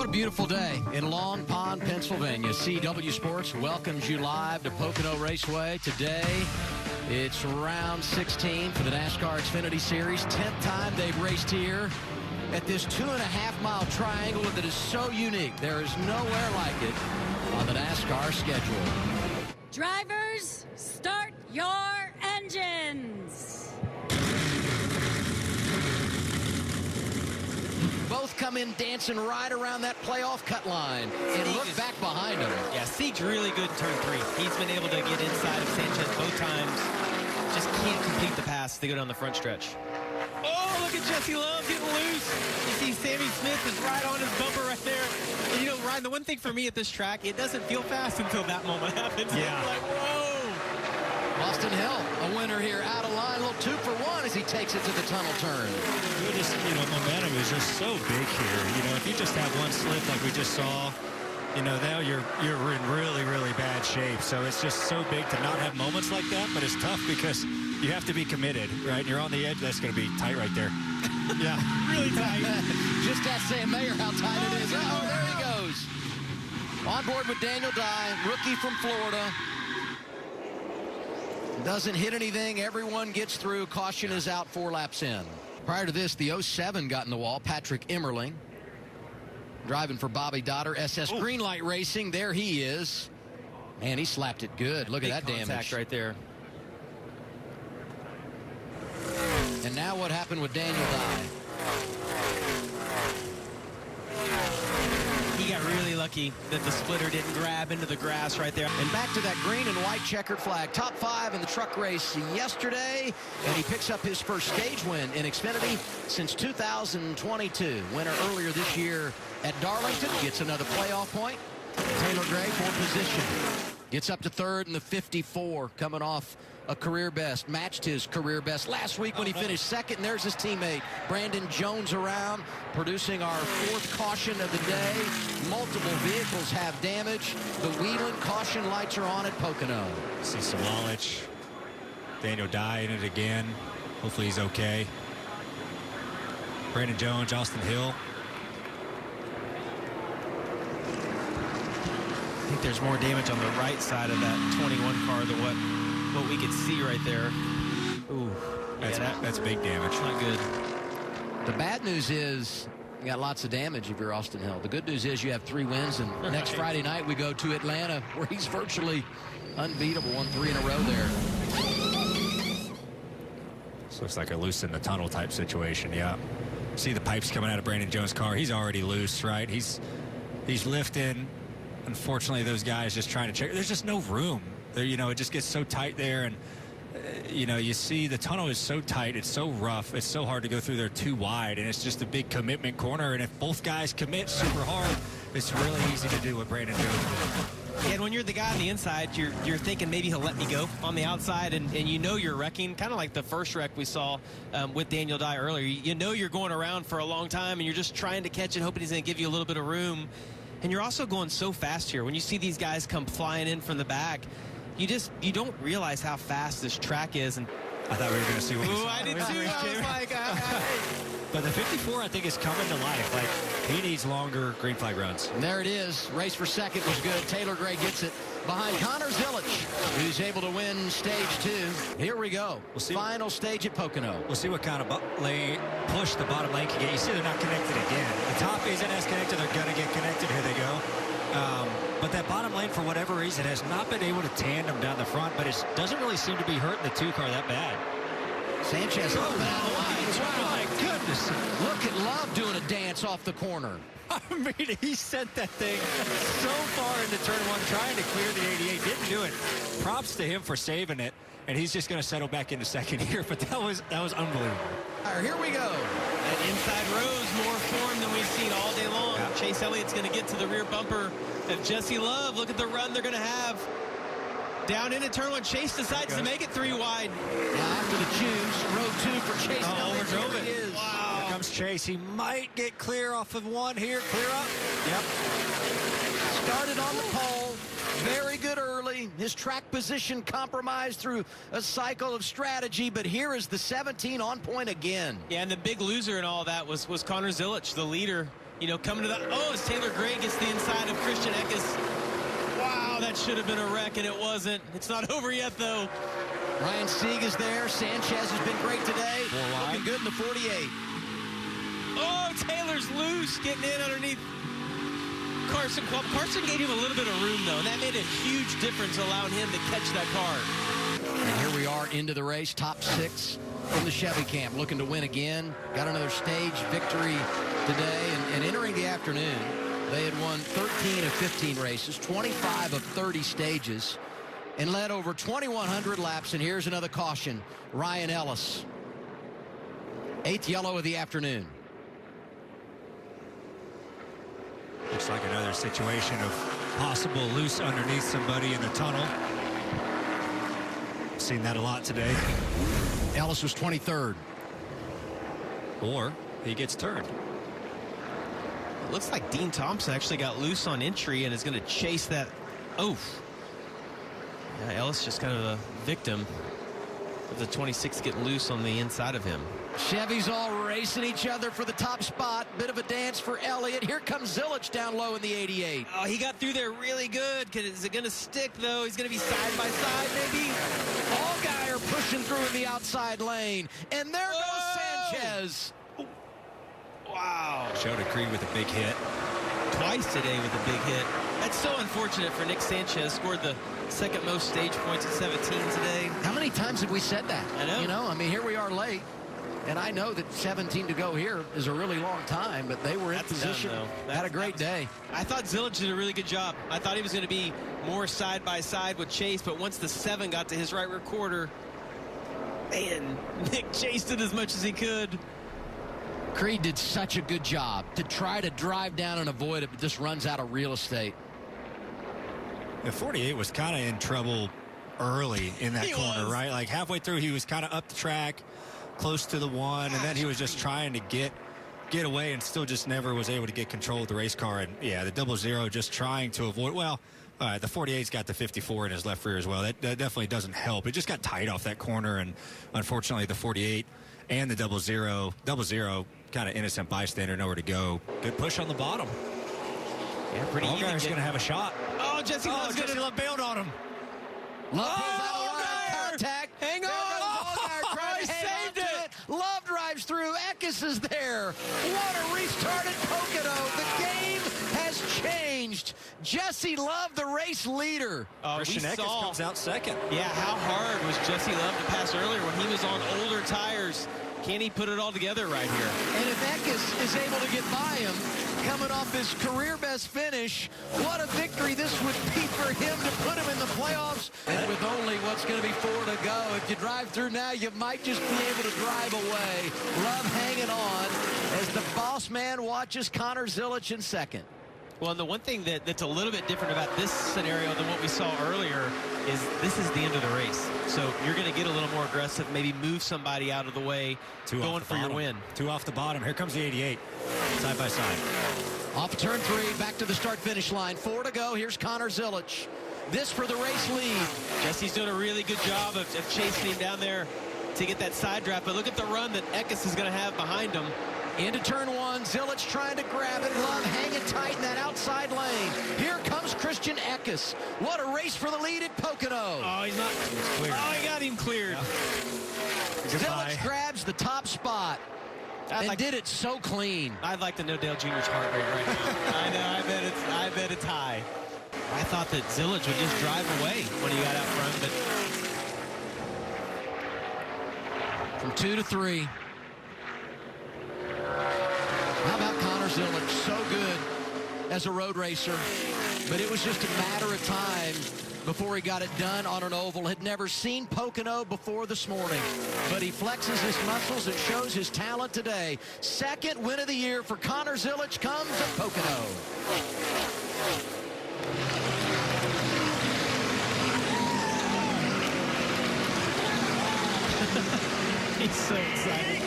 What a beautiful day in Long Pond, Pennsylvania. CW Sports welcomes you live to Pocono Raceway. Today, it's round 16 for the NASCAR Xfinity Series. 10th time they've raced here at this 2.5-mile triangle that is so unique. There is nowhere like it on the NASCAR schedule. Drivers, start your engines. Both come in dancing right around that playoff cut line and look back behind him. Yeah, Sieg's really good in turn 3. He's been able to get inside of Sanchez both times. Just can't complete the pass to go down the front stretch. Oh, look at Jesse Love getting loose. You see Sammy Smith is right on his bumper right there. And you know, Ryan, the one thing for me at this track, it doesn't feel fast until that moment happens. Yeah. It's like, whoa. Austin Hill, a winner here, out of line, a little 2 for 1 as he takes it to the tunnel turn. Momentum is just so big here. If you just have one slip like we just saw, now you're in really, really bad shape. So it's just so big to not have moments like that, but it's tough because you have to be committed, right? You're on the edge. That's going to be tight right there. Yeah, really tight. Just ask Sam Mayer how tight it is. Oh, there he goes. On board with Daniel Dye, rookie from Florida. Doesn't hit anything. Everyone gets through. Caution is out 4 laps in. Prior to this, the 07 got in the wall. Patrick Emmerling driving for Bobby Dotter. SS Greenlight Racing. There he is. Man, he slapped it good. Look at that damage right there. And now what happened with Daniel Dye? He got really lucky that the splitter didn't grab into the grass right there. And back to that green and white checkered flag. Top 5 in the truck race yesterday. And he picks up his first stage win in Xfinity since 2022. Winner earlier this year at Darlington. Gets another playoff point. Taylor Gray for position. Gets up to 3rd in the 54, coming off a career best. Matched his career best last week when he finished 2nd. And there's his teammate, Brandon Jones, around, producing our 4th caution of the day. Multiple vehicles have damage. The Wheeling caution lights are on at Pocono. See Sawallich, Daniel Dye in it again. Hopefully he's okay. Brandon Jones, Austin Hill. I think there's more damage on the right side of that 21 car than what we could see right there. Ooh, that's big damage. Not good. The bad news is you got lots of damage if you're Austin Hill. The good news is you have 3 wins, and next Friday night we go to Atlanta, where he's virtually unbeatable. Won 3 in a row there. This looks like a loose in the tunnel type situation. Yeah. See the pipes coming out of Brandon Jones' car. He's already loose, right? He's lifting. Unfortunately, those guys just trying to check. There's just no room. There, it just gets so tight there, and you see the tunnel is so tight. It's so rough. It's so hard to go through there too wide, and it's just a big commitment corner. And if both guys commit super hard, it's really easy to do what Brandon Jones did. And when you're the guy on the inside, you're thinking maybe he'll let me go on the outside, and you're wrecking, kind of like the first wreck we saw with Daniel Dye earlier. You're going around for a long time, and you're just trying to catch it, hoping he's going to give you a little bit of room. And you're also going so fast here. When you see these guys come flying in from the back, you don't realize how fast this track is. And I thought we were going to see what I did too. I was like, But the 54, I think, is coming to life. Like, he needs longer green flag runs. And there it is. Race for 2nd was good. Taylor Gray gets it behind Connor Zilic, who's able to win stage 2. Here we go. Final stage at Pocono. We'll see what kind of push the bottom lane can get. You see they're not connected again. The top isn't as connected. They're going to get connected. Here they go. But that bottom lane, for whatever reason, has not been able to tandem down the front, but it doesn't really seem to be hurting the 2 car that bad. Sanchez up and out of the line. Oh, my goodness. Look at Love doing a dance off the corner. I mean, he sent that thing so far into turn 1, trying to clear the 88. Didn't do it. Props to him for saving it. And he's just going to settle back into 2nd here. But that was unbelievable. All right, here we go. That inside row's more form than we've seen all day long. Yeah. Chase Elliott's going to get to the rear bumper of Jesse Love. Look at the run they're going to have. Down into turn 1, Chase decides to make it 3 wide. Now after the choose, row 2 for Chase. Overdrove it. Wow. Here comes Chase. He might get clear off of 1 here. Clear up. Yep. Started on the pole. Very good early. His track position compromised through a cycle of strategy, but here is the 17 on point again. Yeah, and the big loser in all that was Connor Zilic, the leader You know, coming to the, as Taylor Gray gets the inside of Christian Eckes. Wow, that should have been a wreck, and it wasn't. It's not over yet, though. Ryan Sieg is there. Sanchez has been great today. Looking good in the 48. Oh, Taylor's loose, getting in underneath Carson. Carson gave him a little bit of room, though, and that made a huge difference, allowing him to catch that car. And here we are into the race, top 6 from the Chevy camp, looking to win again. Got another stage victory today, and entering the afternoon, they had won 13 of 15 races, 25 of 30 stages, and led over 2,100 laps. And here's another caution. Ryan Ellis, 8th yellow of the afternoon. Looks like another situation of possible loose underneath somebody in the tunnel. Seen that a lot today. Ellis was 23rd. Or he gets turned. It looks like Dean Thompson actually got loose on entry and is going to chase that. Oof. Yeah, Ellis just kind of a victim of the 26 get loose on the inside of him. Chevys all racing each other for the top spot. Bit of a dance for Elliott. Here comes Zilich down low in the 88. Oh, he got through there really good. Is it going to stick, though? He's going to be side by side, maybe? Allgaier pushing through in the outside lane. And there goes Sanchez. Wow. Showed Creed with a big hit. Twice today with a big hit. That's so unfortunate for Nick Sanchez. Scored the second most stage points at 17 today. How many times have we said that? I know. You know, I mean, here we are late. And I know that 17 to go here is a really long time, but they were in position. Had a great day. I thought Zilich did a really good job. I thought he was going to be more side by side with Chase, but once the 7 got to his right rear quarter, man, Nick chased it as much as he could. Creed did such a good job to try to drive down and avoid it, but just runs out of real estate. The 48 was kind of in trouble early in that corner, right? Like halfway through, he was kind of up the track, close to the 1, and then he was just trying to get away and still just never was able to get control of the race car. And yeah, the 00 just trying to avoid. Well, the 48's got the 54 in his left rear as well. That definitely doesn't help. It just got tight off that corner, and unfortunately the 48 and the 00 kind of innocent bystander, nowhere to go. Good push on the bottom. Yeah, pretty even. Allgaier's going to have a shot. Oh, Jesse Love's going Jesse Love bailed on him. Contact. Hang on. He saved it. Love drives through. Eckes is there. What a restart at Pocono. The game has changed. Jesse Love, the race leader. Christian Eckes comes out second. Yeah, how hard was Jesse Love to pass earlier when he was on older tires? Can he put it all together right here? And if Eckes is able to get by him, coming off his career best finish, what a victory this would be for him to put him in the playoffs. And with only what's going to be 4 to go, if you drive through now, you might just be able to drive away. Love hanging on as the boss man watches Connor Zilich in second. Well, and the one thing that's a little bit different about this scenario than what we saw earlier is this is the end of the race. So you're going to get a little more aggressive, maybe move somebody out of the way, going for your win. 2 off the bottom. Here comes the 88, side by side. Off turn 3, back to the start-finish line. 4 to go. Here's Connor Zilich. This for the race lead. Jesse's doing a really good job of chasing him down there to get that side draft. But look at the run that Eckes is going to have behind him. Into turn 1, Zilich trying to grab it. Love hanging tight in that outside lane. Here comes Christian Eckes. What a race for the lead at Pocono. Oh, he's not. Oh, he got him cleared. Yeah. Zilich grabs the top spot. And did it so clean. I'd like to know Dale Jr.'s heart rate right now. I know. I bet it's high. I thought that Zilich would just drive away when he got out front, but from 2 to 3. How about Connor Zilich? So good as a road racer, but it was just a matter of time before he got it done on an oval. Had never seen Pocono before this morning, but he flexes his muscles and shows his talent today. Second win of the year for Connor Zilich comes at Pocono. He's so excited.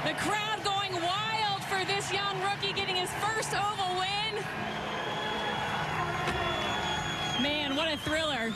The crowd going wild for this young rookie getting his first oval win. Man, what a thriller.